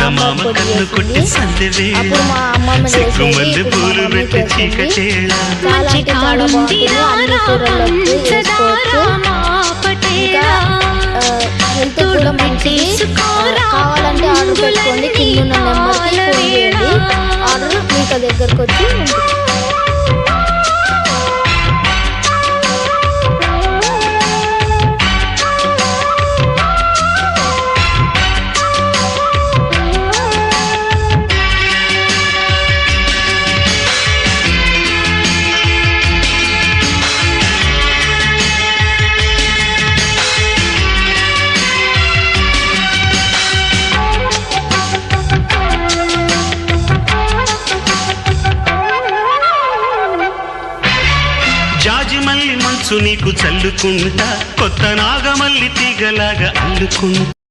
సాంబార్ పొడి చేసింది. అప్పుడు మా అమ్మమ్మ చేసేది, ఇప్పుడు మా మమ్మీ చేసింది. చాలా అంటే చాలా బాగుంటుంది. అన్ని కూరల్లోకి వేసుకోవచ్చు. ఇంకా హెల్త్ కూడా మంచిది. కావాలంటే ఆర్డర్ పెట్టుకోండి. కింద ఉన్న నెంబర్కి ఫోన్ చేయండి. ఆర్డర్ మీకు దగ్గరకు వచ్చి ఉంటుంది. జాజిమల్లి మంచు నీకు చల్లుకుంటా, కొత్త నాగమల్లి తీగలాగా అల్లుకుంటా.